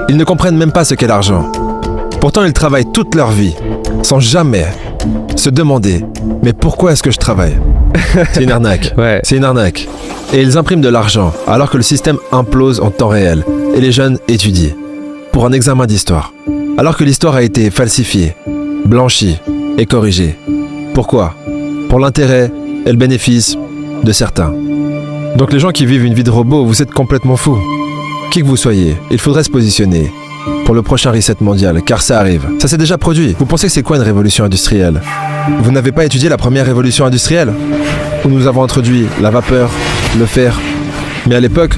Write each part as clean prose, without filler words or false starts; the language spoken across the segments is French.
Ils ne comprennent même pas ce qu'est l'argent. Pourtant, ils travaillent toute leur vie, sans jamais se demander « Mais pourquoi est-ce que je travaille ?» C'est une arnaque. Ouais. C'est une arnaque. Et ils impriment de l'argent, alors que le système implose en temps réel. Et les jeunes étudient, pour un examen d'histoire. Alors que l'histoire a été falsifiée, blanchie et corrigée. Pourquoi ? Pour l'intérêt et le bénéfice de certains. Donc les gens qui vivent une vie de robot, vous êtes complètement fous. Qui que vous soyez, il faudrait se positionner pour le prochain reset mondial, car ça arrive. Ça s'est déjà produit. Vous pensez que c'est quoi une révolution industrielle ? Vous n'avez pas étudié la première révolution industrielle ? Où nous avons introduit la vapeur, le fer. Mais à l'époque,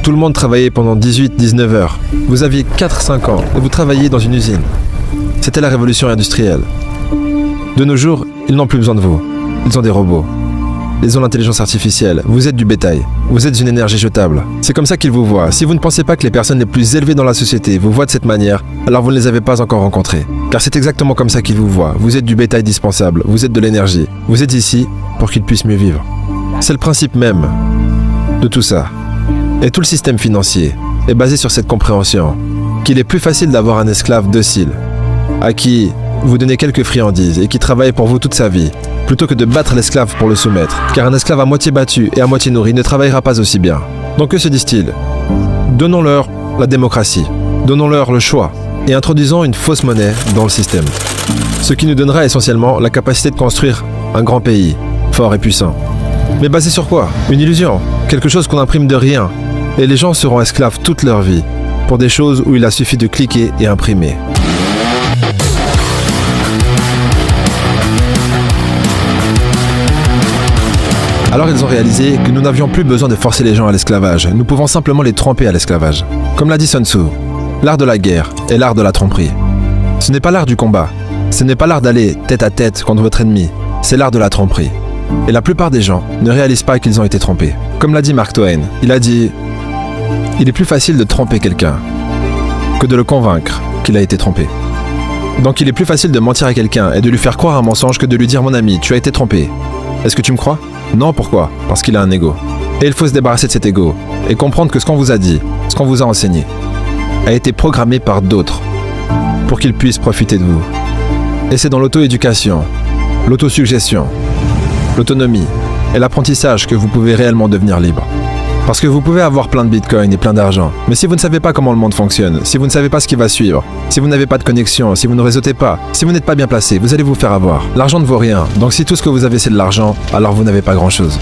tout le monde travaillait pendant 18-19 heures. Vous aviez 4-5 ans et vous travailliez dans une usine. C'était la révolution industrielle. De nos jours, ils n'ont plus besoin de vous. Ils ont des robots. Ils ont l'intelligence artificielle. Vous êtes du bétail. Vous êtes une énergie jetable. C'est comme ça qu'ils vous voient. Si vous ne pensez pas que les personnes les plus élevées dans la société vous voient de cette manière, alors vous ne les avez pas encore rencontrées. Car c'est exactement comme ça qu'ils vous voient. Vous êtes du bétail dispensable. Vous êtes de l'énergie. Vous êtes ici pour qu'ils puissent mieux vivre. C'est le principe même de tout ça. Et tout le système financier est basé sur cette compréhension qu'il est plus facile d'avoir un esclave docile, à qui vous donnez quelques friandises et qui travaille pour vous toute sa vie, plutôt que de battre l'esclave pour le soumettre. Car un esclave à moitié battu et à moitié nourri ne travaillera pas aussi bien. Donc que se disent-ils ? Donnons-leur la démocratie, donnons-leur le choix, et introduisons une fausse monnaie dans le système. Ce qui nous donnera essentiellement la capacité de construire un grand pays, fort et puissant. Mais basé sur quoi ? Une illusion, quelque chose qu'on imprime de rien. Et les gens seront esclaves toute leur vie, pour des choses où il a suffi de cliquer et imprimer. Alors ils ont réalisé que nous n'avions plus besoin de forcer les gens à l'esclavage, nous pouvons simplement les tromper à l'esclavage. Comme l'a dit Sun Tzu, l'art de la guerre est l'art de la tromperie. Ce n'est pas l'art du combat, ce n'est pas l'art d'aller tête à tête contre votre ennemi, c'est l'art de la tromperie. Et la plupart des gens ne réalisent pas qu'ils ont été trompés. Comme l'a dit Mark Twain, il a dit « Il est plus facile de tromper quelqu'un que de le convaincre qu'il a été trompé. » Donc il est plus facile de mentir à quelqu'un et de lui faire croire un mensonge que de lui dire « Mon ami, tu as été trompé. Est-ce que tu me crois ?» Non, pourquoi ? Parce qu'il a un ego. Et il faut se débarrasser de cet ego et comprendre que ce qu'on vous a dit, ce qu'on vous a enseigné, a été programmé par d'autres pour qu'ils puissent profiter de vous. Et c'est dans l'auto-éducation, l'autosuggestion, l'autonomie et l'apprentissage que vous pouvez réellement devenir libre. Parce que vous pouvez avoir plein de bitcoins et plein d'argent, mais si vous ne savez pas comment le monde fonctionne, si vous ne savez pas ce qui va suivre, si vous n'avez pas de connexion, si vous ne réseautez pas, si vous n'êtes pas bien placé, vous allez vous faire avoir. L'argent ne vaut rien, donc si tout ce que vous avez c'est de l'argent, alors vous n'avez pas grand-chose.